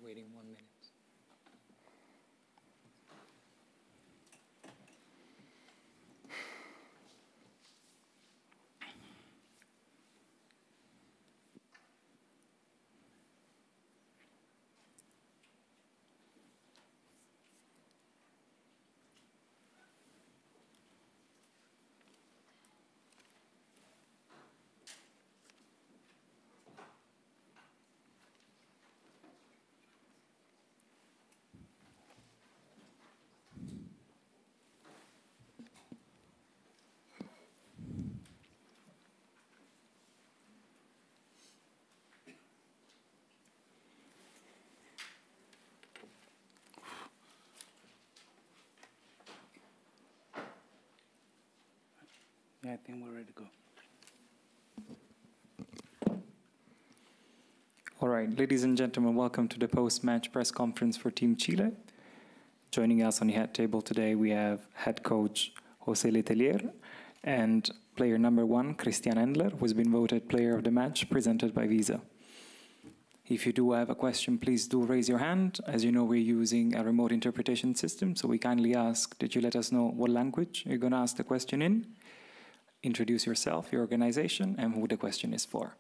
We're waiting 1 minute. Yeah, I think we're ready to go. All right, ladies and gentlemen, welcome to the post-match press conference for Team Chile. Joining us on the head table today, we have head coach José Letelier and player number 1, Christian Endler, who has been voted player of the match, presented by Visa. If you do have a question, please do raise your hand. As you know, we're using a remote interpretation system, so we kindly ask that you let us know what language you're going to ask the question in. Introduce yourself, your organization, and who the question is for.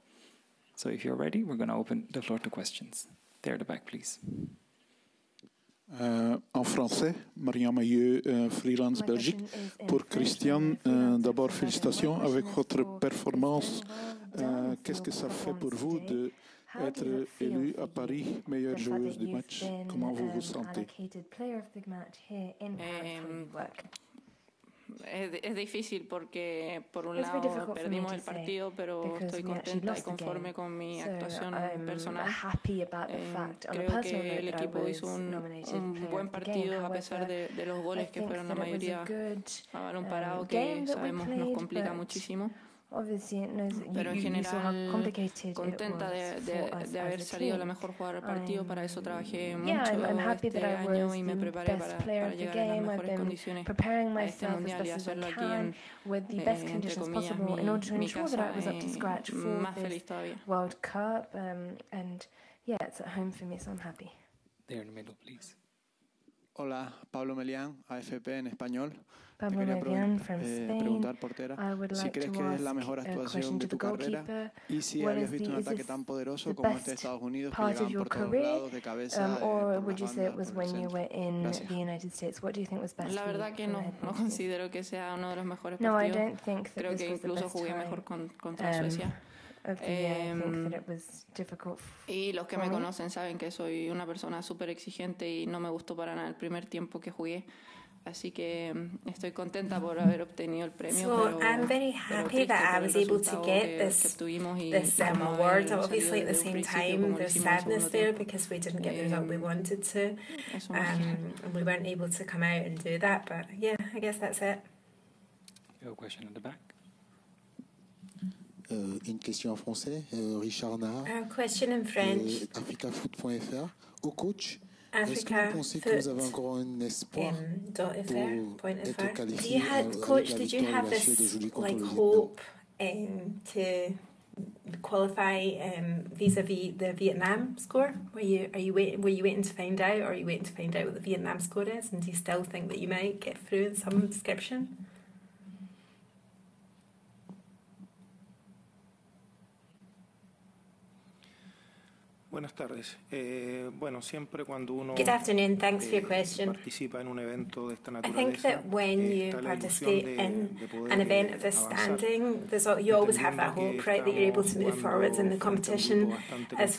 So if you're ready, we're going to open the floor to questions. There at the back, please. En français, Mariam Mailleux, Freelance Belgique. Pour Christian, d'abord félicitations avec votre performance. Qu'est-ce que ça fait pour vous d'être élue à Paris meilleure joueuse du match? Comment vous vous sentez? Es difícil porque por un lado perdimos el partido, pero estoy contenta y conforme con mi actuación personal. Creo que el equipo hizo un buen partido a pesar de los goles que fueron la mayoría a balón parado, que sabemos nos complica muchísimo. Pero en general contenta de haber salido la mejor jugadora del partido. Para eso trabajé mucho este año y me preparé para llegar en las mejores condiciones a este mundial y hacerlo aquí entre comillas mi casa, más feliz todavía. There in the middle, please. Hola, Pablo Melián, AFP en español. Pablo Te quería Melián from Spain. preguntar, portera, si crees que es la mejor actuación de tu carrera y si habías visto un ataque tan poderoso como este de Estados Unidos que llegaban por todos lados de cabeza. Or would you say it was when you were in the United States? What do you think was best? La verdad que no considero que sea uno de los mejores No, I partidos. don't think that Creo this que was the incluso best jugué time mejor contra Suecia. of the year. I think that it was difficult Y los que for me me. conocen saben que soy una persona súper exigente y no me gustó para nada el primer tiempo que jugué. Así que estoy contenta por haber obtenido el premio. So I'm very happy that I was able to get this award. Obviously, at the same time, there's sadness there because we didn't get the result we wanted to, and we weren't able to come out and do that. But yeah, I guess that's it. You have a question at the back. Une question en français, Richard Nard, A question in French. africafoot.fr. Au coach, est-ce que vous pensez que vous avez encore un espoir pour être qualifié Coach, la did you victoire have de la Suède this aujourd'hui contre like le Vietnam? hope to qualify vis-a-vis the Vietnam score? Were you waiting to find out, or are you waiting to find out what the Vietnam score is? And do you still think that you might get through in some description? Buenas tardes. Bueno, siempre cuando uno Good afternoon, thanks for your question. participa en un evento de esta I think naturaleza, that when you está la participate ilusión in de poder an event of this avanzar. standing, you always have that hope, right, that you're able to move forwards in the competition as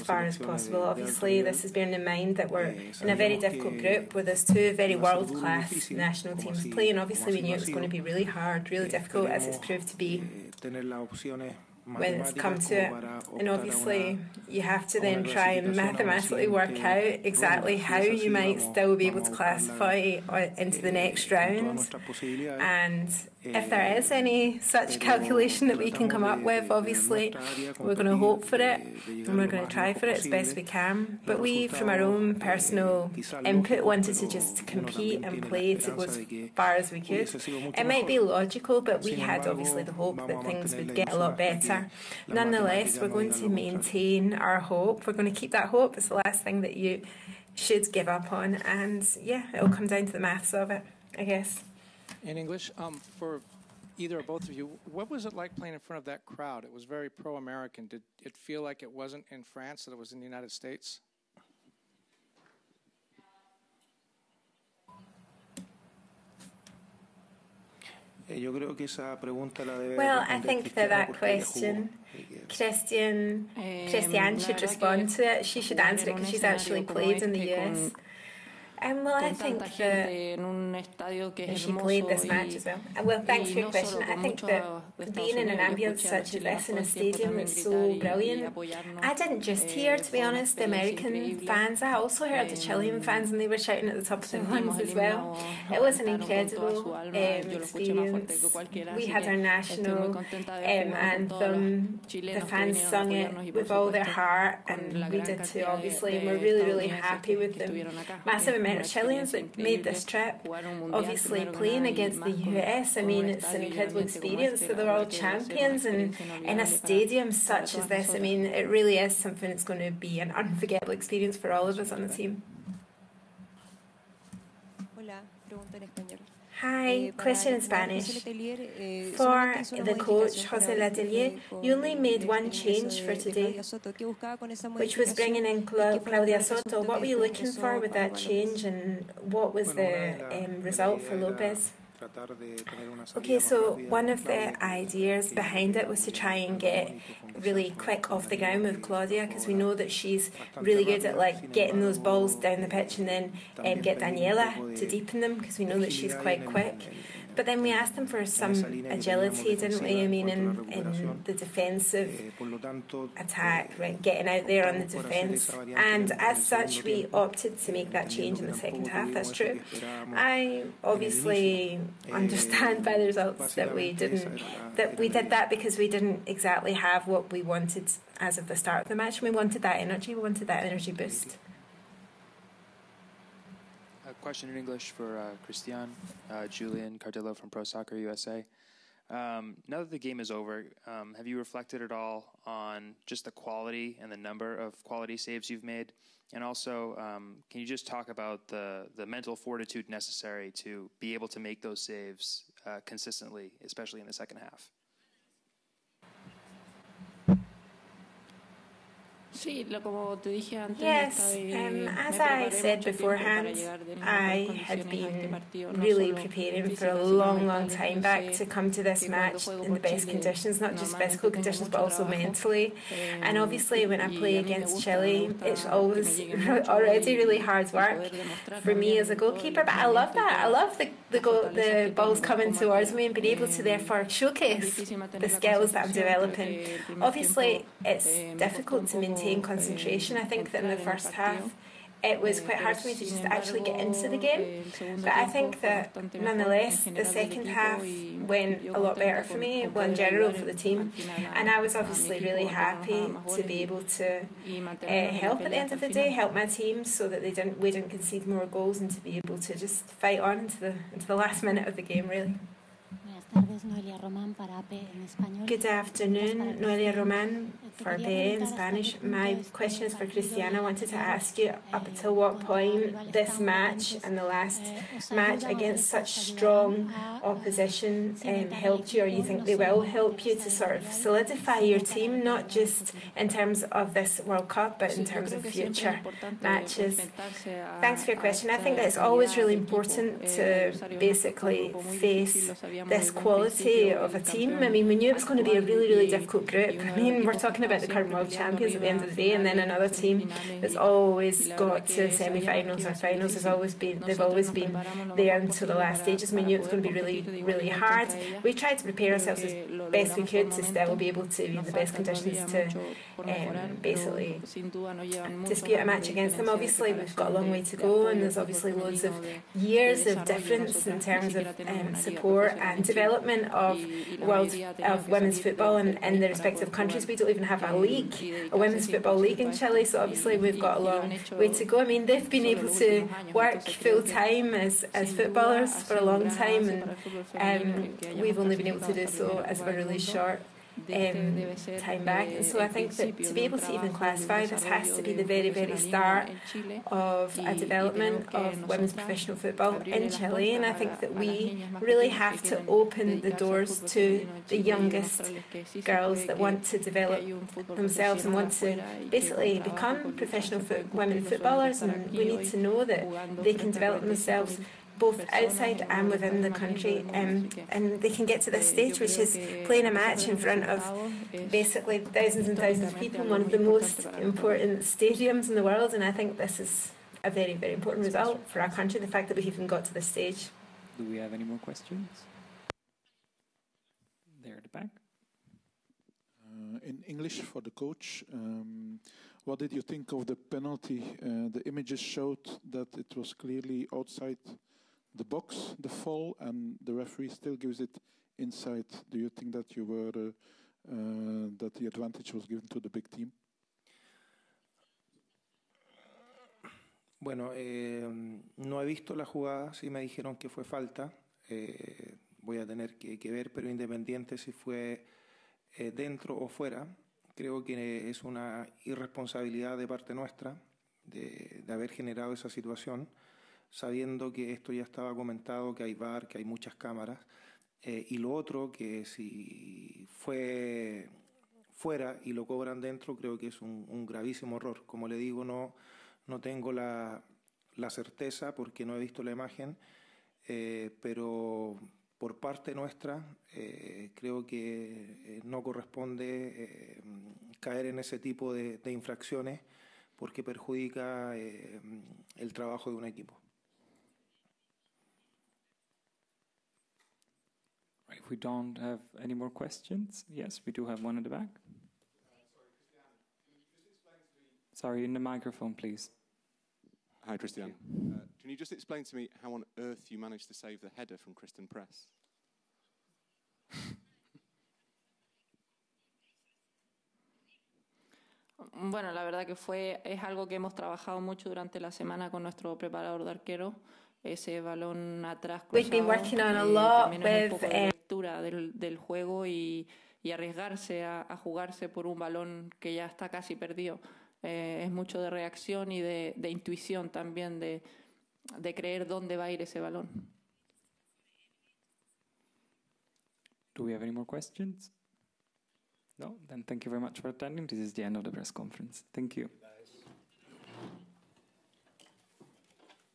far as possible. Obviously, this is bearing in mind that we're in a very difficult group where there's two very world-class national teams playing. Obviously, we knew it was going to be really hard, really difficult, as it's proved to be Tener las opciones when it's come to it. And obviously, you have to then una try and mathematically work out exactly how you might still be able to classify into the next round. And if there is any such calculation that we can come up with, obviously, we're going to hope for it and we're going to try for it as best we can. But we, from our own personal input, wanted to just compete and play to go as far as we could. It might be logical, but we had obviously the hope that things would get a lot better there. Nonetheless, we're going to maintain our hope. We're going to keep that hope. It's the last thing that you should give up on. And yeah, it'll come down to the maths of it, I guess. In English, for either or both of you, what was it like playing in front of that crowd? It was very pro-American. Did it feel like it wasn't in France, that it was in the United States? Well, I think that question, Christian should respond to it. She should answer it because she's actually played in the US. Well, I think that she played this match as well. Well, thanks for your question. I think that being in an ambience such as this in a stadium is so brilliant. I didn't just hear, to be honest, the American fans. I also heard the Chilean fans, and they were shouting at the top of their lungs as well. It was an incredible experience. We had our national anthem. The fans sung it with all their heart, and we did too, obviously. And we're really, really happy with them. Massive amount of Chileans that made this trip. Obviously, playing against the US, I mean, it's an incredible experience. They're the world champions, and in a stadium such as this, I mean, it really is something that's going to be an unforgettable experience for all of us on the team. Hi, question in Spanish. For the coach, José Letelier, you only made one change for today, which was bringing in Claudia Soto. What were you looking for with that change, and what was the result for Lopez? Okay, so one of the ideas behind it was to try and get really quick off the ground with Claudia, because we know that she's really good at like getting those balls down the pitch, and then get Daniela to deepen them, because we know that she's quite quick. But then we asked them for some agility, didn't we? I mean, in the defensive attack, right, getting out there on the defence. And as such, we opted to make that change in the second half, that's true. I obviously understand by the results that we did that because we didn't exactly have what we wanted as of the start of the match. We wanted that energy boost. Question in English for Christian, Julian Cardillo from Pro Soccer USA. Now that the game is over, have you reflected at all on just the quality and the number of quality saves you've made? And also, can you just talk about the mental fortitude necessary to be able to make those saves consistently, especially in the second half? Yes, as I said beforehand, I had been really preparing for a long, long time back to come to this match in the best conditions, not just physical conditions, but also mentally. And obviously, when I play against Chile, it's always already really hard work for me as a goalkeeper. But I love that. I love the balls coming towards me and being able to therefore showcase the skills that I'm developing. Obviously, it's difficult to maintain concentration. I think that in the first half it was quite hard for me to just actually get into the game, but I think that nonetheless the second half went a lot better for me, well, in general for the team, and I was obviously really happy to be able to help at the end of the day, help my team so that we didn't concede more goals, and to be able to just fight on into the last minute of the game, really. Good afternoon, Noelia Roman for PE in Spanish. My question is for Cristiana. I wanted to ask you, up until what point this match and the last match against such strong opposition helped you, or you think they will help you to sort of solidify your team, not just in terms of this World Cup, but in terms of future matches? Thanks for your question. I think that it's always really important to basically face this quality of a team. I mean, we knew it was going to be a really, really difficult group. I mean, we're talking about the current world champions at the end of the day, and then another team that's always got to semi-finals or finals. They've always been there until the last stages. We knew it was going to be really, really hard. We tried to prepare ourselves as best we could to still be able to be in the best conditions to basically dispute a match against them. Obviously, we've got a long way to go, and there's obviously loads of years of difference in terms of support and development of women's football in the respective countries. We don't even have a women's football league in Chile, so obviously we've got a long way to go. I mean, they've been able to work full time as footballers for a long time, and we've only been able to do so as a really short time back. And so I think that to be able to even classify this has to be the very, very start of a development of women's professional football in Chile. And I think that we really have to open the doors to the youngest girls that want to develop themselves and want to basically become professional women footballers. And we need to know that they can develop themselves both outside and within the country, and they can get to this stage, which is playing a match in front of basically thousands and thousands of people in one of the most important stadiums in the world. And I think this is a very, very important result for our country, the fact that we've even got to this stage. Do we have any more questions? There at the back. In English for the coach, what did you think of the penalty? The images showed that it was clearly outside the box, the fall, and the referee still gives it inside. Do you think that you were that the advantage was given to the big team? Bueno, no he visto la jugada, sí me dijeron que fue falta. Voy a tener que ver, pero independiente si fue dentro o fuera, creo que es una irresponsabilidad de parte nuestra de haber generado esa situación, sabiendo que esto ya estaba comentado, que hay VAR, que hay muchas cámaras, y lo otro, que si fue fuera y lo cobran dentro, creo que es un gravísimo error. Como le digo, no tengo la certeza porque no he visto la imagen, pero por parte nuestra creo que no corresponde caer en ese tipo de infracciones porque perjudica el trabajo de un equipo. If we don't have any more questions, yes, we do have one in the back. Sorry, in the microphone, please. Hi, Christian. Can you just explain to me how on earth you managed to save the header from Kristen Press? Bueno, la verdad que es algo que hemos trabajado mucho durante la semana con nuestro preparador de arquero. Ese balón atrás cruzado, We've been working on a lot también es un poco de lectura del juego y arriesgarse a jugarse por un balón que ya está casi perdido. Es mucho de reacción y de intuición también, de creer dónde va a ir ese balón. Do we have any more questions? No? Then thank you very much for attending. This is the end of the press conference. Thank you.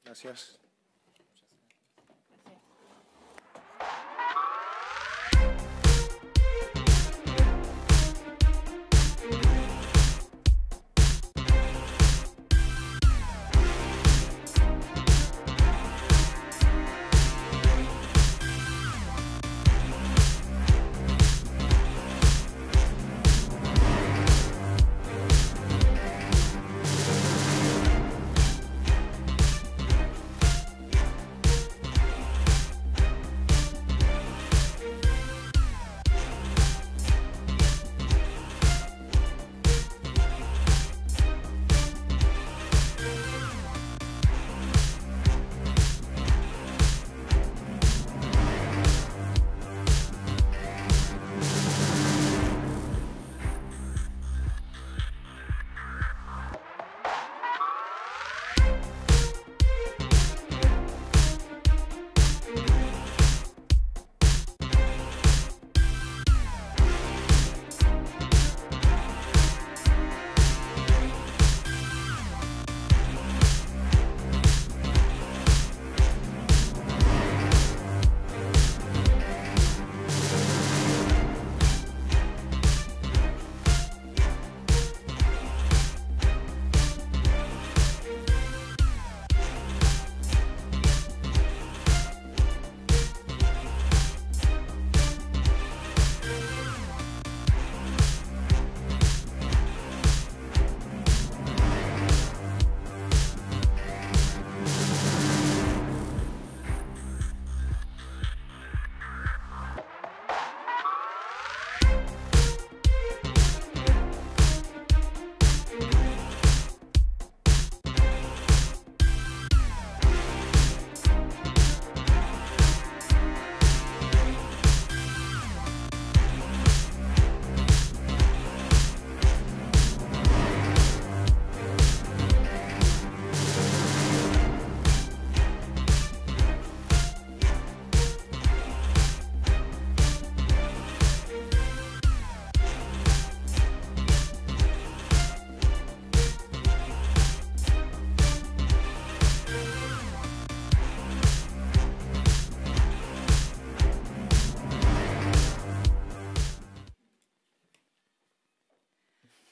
Gracias.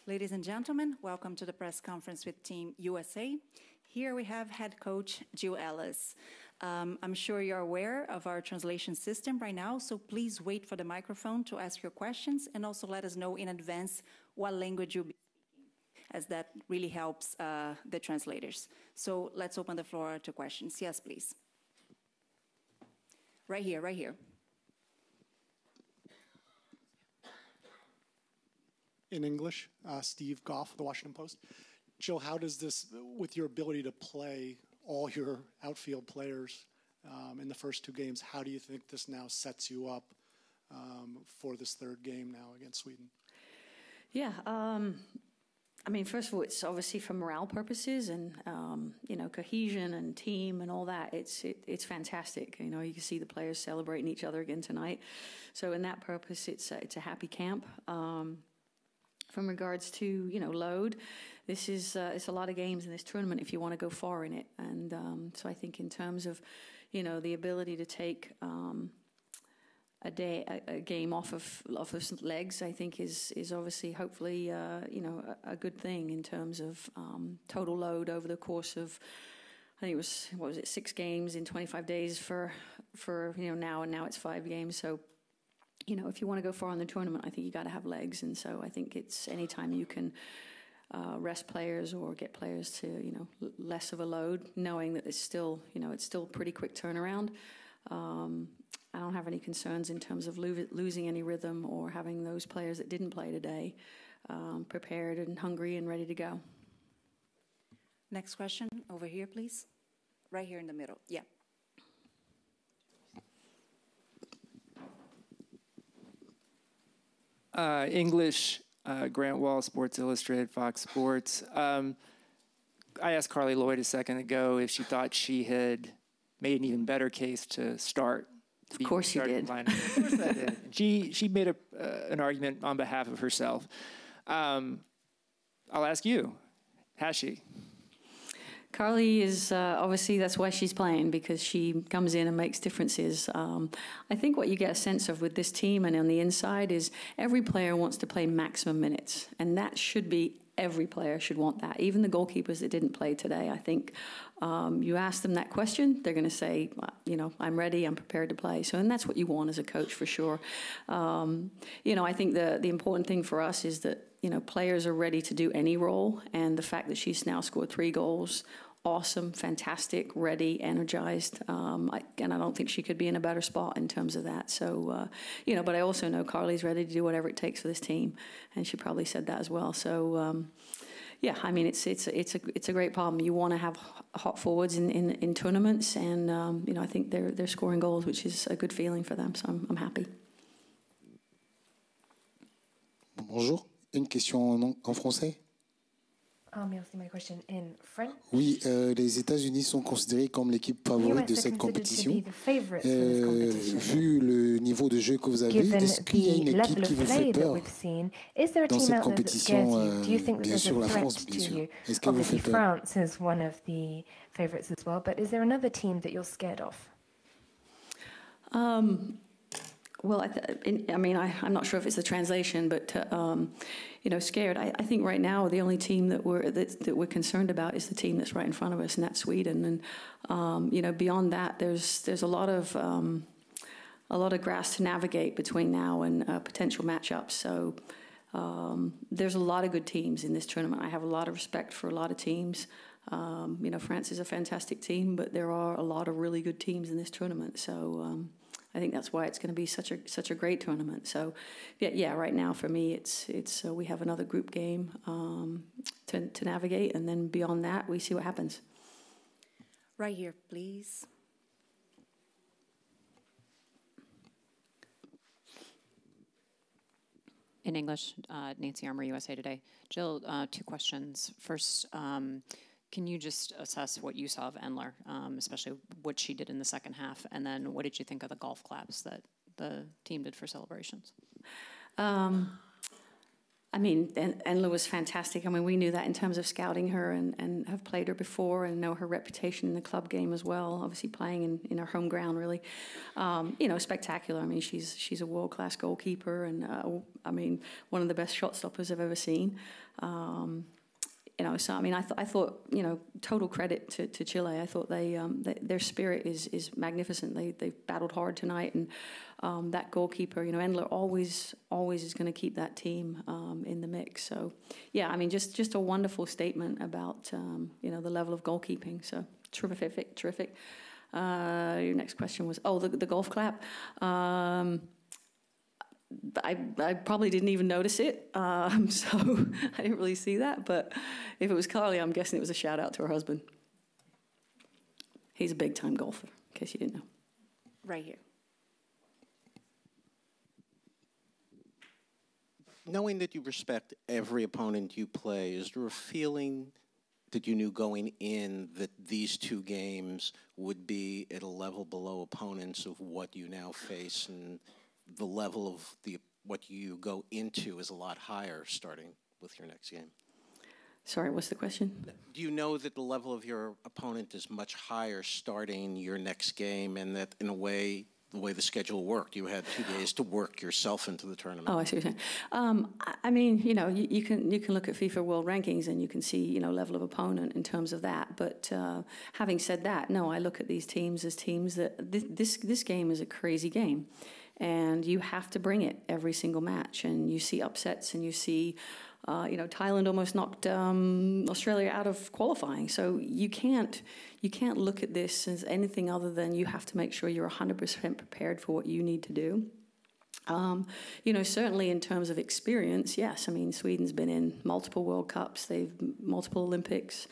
Ladies and gentlemen, welcome to the press conference with Team USA. Here we have head coach Jill Ellis. I'm sure you're aware of our translation system right now, so please wait for the microphone to ask your questions and also let us know in advance what language you'll be speaking, as that really helps the translators. So let's open the floor to questions. Yes, please. Right here, right here. In English, Steve Goff of the Washington Post. Jill, how does this, with your ability to play all your outfield players in the first two games, how do you think this now sets you up for this third game now against Sweden? Yeah, I mean, first of all, it's obviously for morale purposes and, you know, cohesion and team and all that. It's fantastic. You know, you can see the players celebrating each other again tonight. So in that purpose, it's a happy camp. From regards to, you know, load, this is it's a lot of games in this tournament if you want to go far in it. And so I think in terms of, you know, the ability to take a game off of legs, I think is obviously, hopefully, you know, a good thing in terms of total load over the course of, I think it was, what was it, 6 games in 25 days for you know, now it's 5 games. So, you know, if you want to go far in the tournament, I think you got to have legs. And so I think it's anytime you can rest players or get players to, you know, less of a load, knowing that it's still, you know, it's still pretty quick turnaround. I don't have any concerns in terms of losing any rhythm or having those players that didn't play today prepared and hungry and ready to go. Next question over here, please. Right here in the middle. Yeah. English, Grant Wall, Sports Illustrated, Fox Sports. I asked Carly Lloyd a second ago if she thought she had made an even better case to start. Of course you did. Of course I did. She made an argument on behalf of herself. I'll ask you, has she? Carly is obviously, that's why she's playing, because she comes in and makes differences. I think what you get a sense of with this team and on the inside is every player wants to play maximum minutes, and that should be, every player should want that. Even the goalkeepers that didn't play today, I think you ask them that question, they're going to say, you know, I'm ready, I'm prepared to play. So, and that's what you want as a coach for sure. You know, I think the important thing for us is that, you know, players are ready to do any role, and the fact that she's now scored 3 goals, awesome, fantastic, ready, energized, and I don't think she could be in a better spot in terms of that. So, you know, but I also know Carly's ready to do whatever it takes for this team, and she probably said that as well. So, yeah, I mean, it's a great problem. You want to have hot forwards in tournaments, and you know, I think they're scoring goals, which is a good feeling for them. So I'm happy. Bonjour. Une question en français. Merci, my question in French. Oui, les États-Unis sont considérés comme l'équipe favorite de cette compétition. Vu le niveau de jeu que vous avez, est-ce qu'il y a une équipe qui vous fait peur dans cette compétition? Bien sûr, la France, bien sûr. Est-ce qu'elle vous fait peur? France is one of the favorites as well, but is there another team that you're scared of? Well, I mean, I'm not sure if it's the translation, but you know, scared. I think right now the only team that we're concerned about is the team that's right in front of us, and that's Sweden. And you know, beyond that, there's a lot of grass to navigate between now and potential matchups. So there's a lot of good teams in this tournament. I have a lot of respect for a lot of teams. You know, France is a fantastic team, but there are a lot of really good teams in this tournament. So. I think that's why it's going to be such a great tournament. So, yeah. Right now for me, it's we have another group game to navigate, and then beyond that, we see what happens. Right here, please. In English, Nancy Armour, USA Today. Jill, 2 questions. First. Can you just assess what you saw of Endler, especially what she did in the second half? And then what did you think of the golf claps that the team did for celebrations? I mean, Endler was fantastic. I mean, we knew that in terms of scouting her and have played her before and know her reputation in the club game as well, obviously playing in her home ground, really. You know, spectacular. I mean, she's a world-class goalkeeper and, I mean, one of the best shot stoppers I've ever seen. You know, so I mean, I thought, you know, total credit to Chile. I thought their spirit is magnificent. They battled hard tonight, and that goalkeeper, you know, Endler always is going to keep that team in the mix. So, yeah, I mean, just a wonderful statement about you know, the level of goalkeeping. So terrific. Your next question was the golf clap. I probably didn't even notice it, so I didn't really see that. But if it was Carly, I'm guessing it was a shout out to her husband. He's a big time golfer, in case you didn't know. Right here. Knowing that you respect every opponent you play, is there a feeling that you knew going in that these two games would be at a level below opponents of what you now face, and the level of what you go into is a lot higher starting with your next game? Sorry, what's the question? Do you know that the level of your opponent is much higher starting your next game, and that in a way, the way the schedule worked, you had 2 days to work yourself into the tournament? Oh, I see what you're saying. I mean, you know, you can look at FIFA World Rankings and you can see, you know, level of opponent in terms of that. But having said that, no, I look at these teams as teams that this game is a crazy game. And you have to bring it every single match. And you see upsets, and you see, you know, Thailand almost knocked Australia out of qualifying. So you can't look at this as anything other than you have to make sure you're 100% prepared for what you need to do. You know, certainly in terms of experience, yes. I mean, Sweden's been in multiple World Cups, they've multiple Olympics.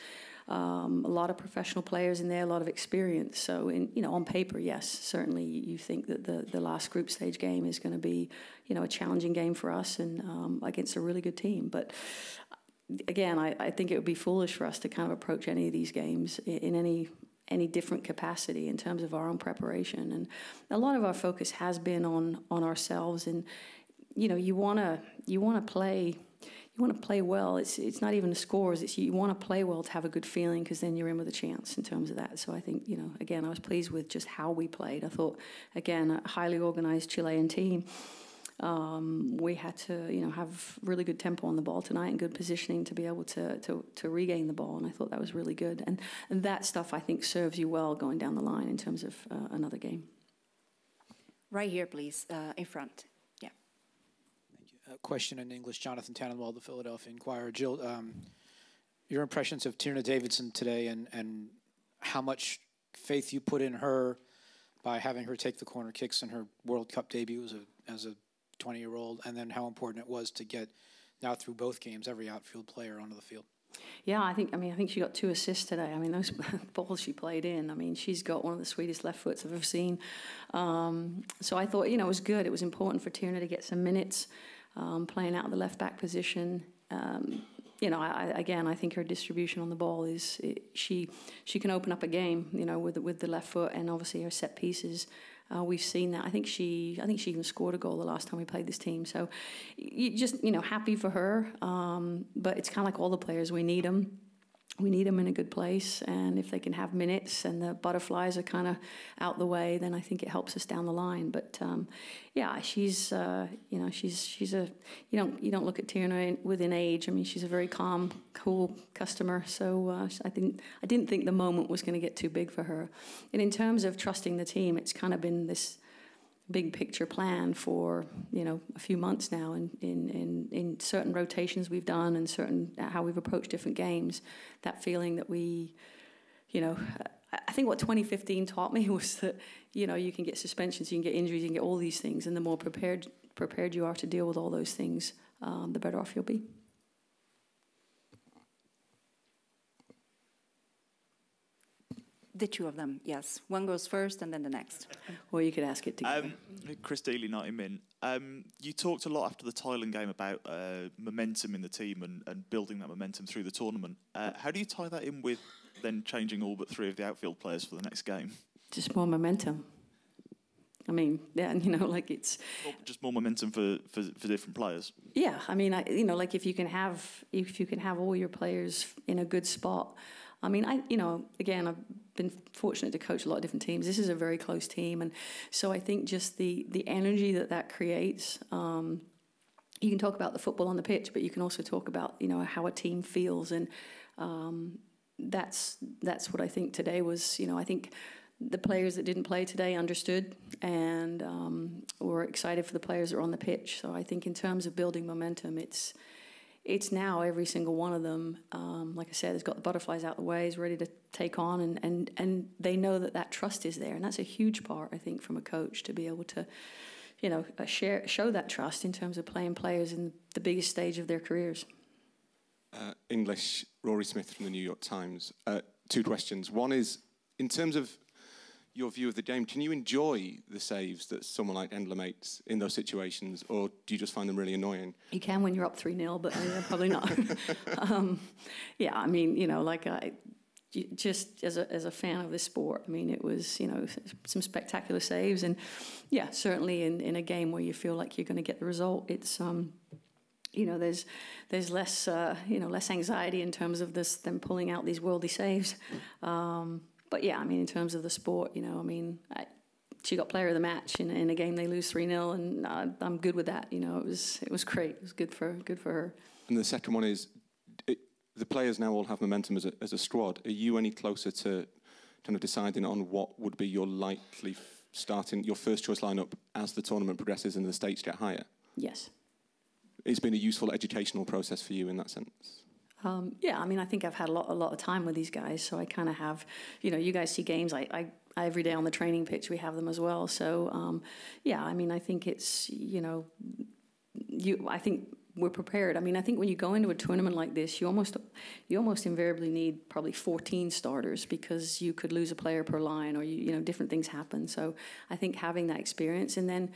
A lot of professional players in there, a lot of experience. So, you know, on paper, yes, certainly you think that the last group stage game is going to be, you know, a challenging game for us and against a really good team. But again, I think it would be foolish for us to kind of approach any of these games in any different capacity in terms of our own preparation. And a lot of our focus has been on ourselves. And, you know, you want to play. You want to play well. It's not even the scores. It's you want to play well to have a good feeling, because then you're in with a chance in terms of that. So I think, you know, again, I was pleased with just how we played. I thought, again, a highly organized Chilean team. We had to, you know, have really good tempo on the ball tonight and good positioning to be able to regain the ball. And I thought that was really good. And that stuff, I think, serves you well going down the line in terms of another game. Right here, please, in front. Question in English. Jonathan Tannenwald, the Philadelphia Inquirer. Jill, your impressions of Tierna Davidson today, and how much faith you put in her by having her take the corner kicks in her World Cup debut as a 20-year-old, and then how important it was to get now through both games every outfield player onto the field. Yeah, I think she got 2 assists today. I mean, those balls she played in, I mean, she's got one of the sweetest left foots I've ever seen. So I thought, you know, it was good. It was important for Tierna to get some minutes. Playing out of the left-back position. You know, I think her distribution on the ball she can open up a game, you know, with the left foot, and obviously her set pieces. We've seen that. I think she even scored a goal the last time we played this team. So, you just, you know, happy for her. But it's kind of like all the players, we need them. We need them in a good place, and if they can have minutes and the butterflies are kind of out the way, then I think it helps us down the line. But yeah, she's you know, she's a you don't look at Tierna within age. I mean, she's a very calm, cool customer. So I didn't think the moment was going to get too big for her. And in terms of trusting the team, it's kind of been this big picture plan for, you know, a few months now in certain rotations we've done and certain how we've approached different games. That feeling that we, you know, I think what 2015 taught me was that, you know, you can get suspensions, you can get injuries, you can get all these things, and the more prepared you are to deal with all those things, the better off you'll be. The 2 of them, yes. One goes first and then the next. Or you could ask it together. Chris Dealey, 90 Min. You talked a lot after the Thailand game about momentum in the team and building that momentum through the tournament. How do you tie that in with then changing all but 3 of the outfield players for the next game? Just more momentum. I mean, yeah, you know, like it's just more momentum for different players. Yeah, I mean, you know, like if you can have all your players in a good spot. I mean, you know, again, I've been fortunate to coach a lot of different teams. This is a very close team, and so I think just the energy that creates. You can talk about the football on the pitch, but you can also talk about, you know, how a team feels, and that's what I think today was. You know, I think the players that didn't play today understood and were excited for the players that are on the pitch. So I think in terms of building momentum, it's now every single one of them, like I said, has got the butterflies out the way, is ready to take on, and they know that trust is there. And that's a huge part, I think, from a coach to be able to, you know, show that trust in terms of playing players in the biggest stage of their careers. English, Rory Smith from the New York Times. 2 questions. One is, in terms of your view of the game, can you enjoy the saves that someone like Endler makes in those situations, or do you just find them really annoying? You can when you're up 3-0, but probably not. Yeah, I mean, you know, like just as a fan of this sport, I mean, it was, you know, some spectacular saves, and yeah, certainly in a game where you feel like you're going to get the result, it's you know, there's less you know, less anxiety in terms of them pulling out these worldly saves. But yeah, I mean, in terms of the sport, you know, I mean, she got player of the match in a game they lose 3-0, and I'm good with that. You know, it was great. It was good for her. And the second one is, the players now all have momentum as a squad. Are you any closer to kind of deciding on what would be your likely your first choice lineup as the tournament progresses and the stakes get higher? Yes. It's been a useful educational process for you in that sense. Yeah, I mean, I think I've had a lot of time with these guys, so I kind of have, you know, you guys see games. I every day on the training pitch we have them as well. So yeah, I mean, I think it's, you know, I think we're prepared. I mean, I think when you go into a tournament like this, you almost invariably need probably 14 starters, because you could lose a player per line, or you know, different things happen. So I think having that experience, and then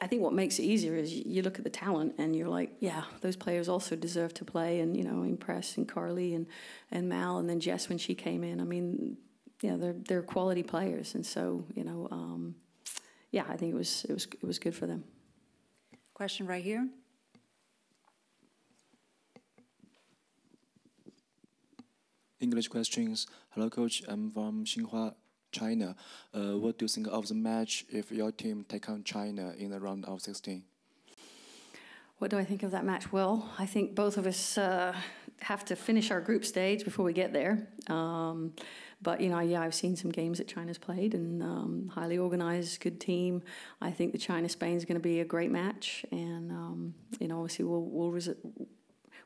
I think what makes it easier is you look at the talent and you're like, yeah, those players also deserve to play, and, you know, Impress and Carly and Mal, and then Jess when she came in. I mean, yeah, they're quality players, and so, you know, yeah, I think it was good for them. Question right here. English questions. Hello, Coach. I'm from Xinhua, China. What do you think of the match if your team take on China in the round of 16? What do I think of that match? Well, I think both of us have to finish our group stage before we get there. But, you know, yeah, I've seen some games that China's played, and highly organized, good team. I think the China-Spain is going to be a great match, and, you know, obviously we'll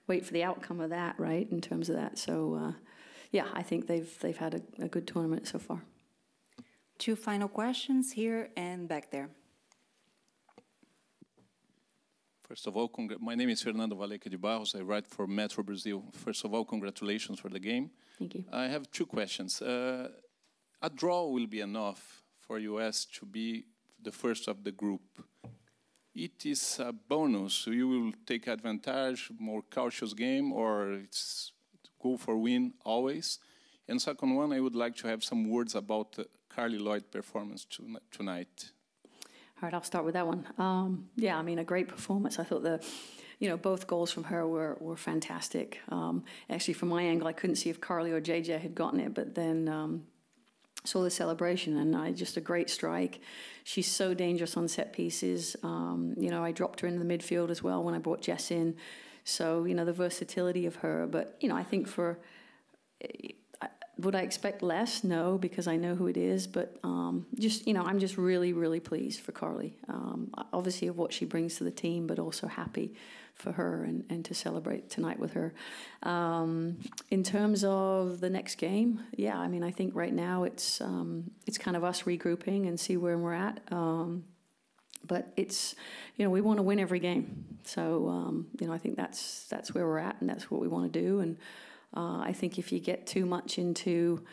wait for the outcome of that, right, in terms of that. So, yeah, I think they've had a good tournament so far. 2 final questions here and back there. First of all, my name is Fernando Valeca de Barros. I write for Metro Brazil. First of all, congratulations for the game. Thank you. I have 2 questions. A draw will be enough for US to be the first of the group. It is a bonus. You will take advantage, more cautious game, or it's go for win always. And second one, I would like to have some words about Carli Lloyd performance tonight. All right, I'll start with that one. Yeah, I mean, a great performance. I thought both goals from her were fantastic. Actually, from my angle, I couldn't see if Carli or JJ had gotten it, but then saw the celebration, and just a great strike. She's so dangerous on set pieces. I dropped her into the midfield as well when I brought Jess in. So, the versatility of her. But, I think would I expect less? No, because I know who it is. But I'm just really, really pleased for Carli. Obviously of what she brings to the team, but also happy for her and to celebrate tonight with her. In terms of the next game, yeah, I mean, I think right now it's kind of us regrouping and see where we're at. But it's, we want to win every game. So, I think that's where we're at, and that's what we want to do. And I think if you get too much into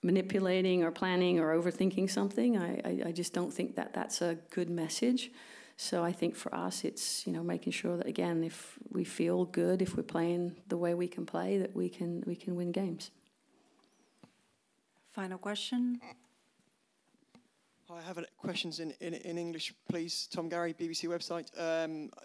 manipulating or planning or overthinking something, I just don't think that's a good message. So I think for us, it's, making sure that, again, if we feel good, if we're playing the way we can play, that we can win games. Final question. Hi, I have questions in English, please. Tom Gary, BBC website.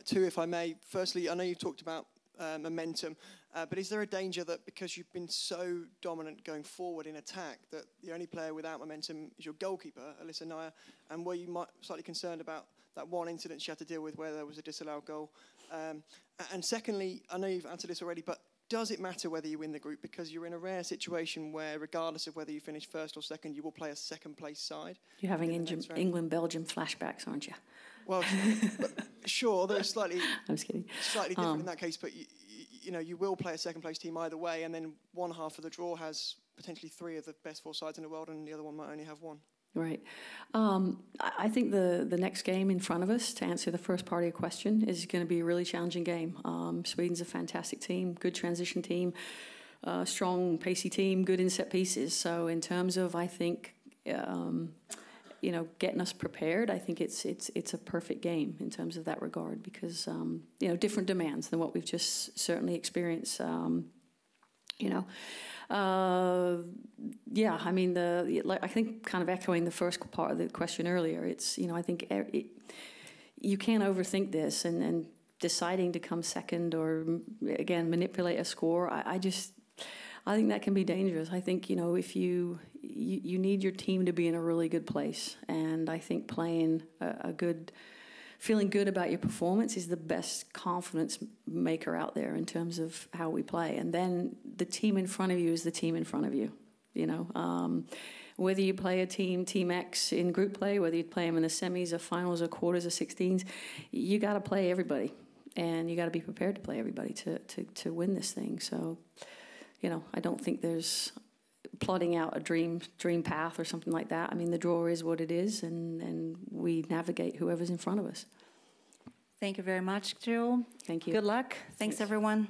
Two, if I may. Firstly, I know you've talked about momentum, but is there a danger that because you've been so dominant going forward in attack that the only player without momentum is your goalkeeper, Alyssa Naeher, and were you slightly concerned about that one incident she had to deal with where there was a disallowed goal? And secondly, I know you've answered this already, but does it matter whether you win the group? Because you're in a rare situation where, regardless of whether you finish first or second, you will play a second-place side. You're having England-Belgium flashbacks, aren't you? Well, sure, they're slightly. I'm just kidding. Slightly different in that case, but you know, you will play a second-place team either way, and then one half of the draw has potentially 3 of the best 4 sides in the world, and the other one might only have 1. Right. I think the next game in front of us, to answer the first part of your question, is going to be a really challenging game. Sweden's a fantastic team, good transition team, strong, pacey team, good in set pieces. So in terms of, I think, you know, getting us prepared, I think it's a perfect game in terms of that regard because, you know, different demands than what we've just certainly experienced, you know. Yeah, I mean, I think kind of echoing the first part of the question earlier, it's, you know, I think you can't overthink this and deciding to come second or, again, manipulate a score. I think that can be dangerous. I think, you know, if you need your team to be in a really good place, and I think playing feeling good about your performance is the best confidence maker out there in terms of how we play. And then the team in front of you is the team in front of you, you know. Whether you play a Team X in group play, whether you play them in the semis or finals or quarters or 16s, you got to play everybody. And you got to be prepared to play everybody to win this thing. So, you know, I don't think there's plotting out a dream path or something like that. I mean, the draw is what it is, and we navigate whoever's in front of us. Thank you very much, Jill. Thank you. Good luck. Thanks, everyone.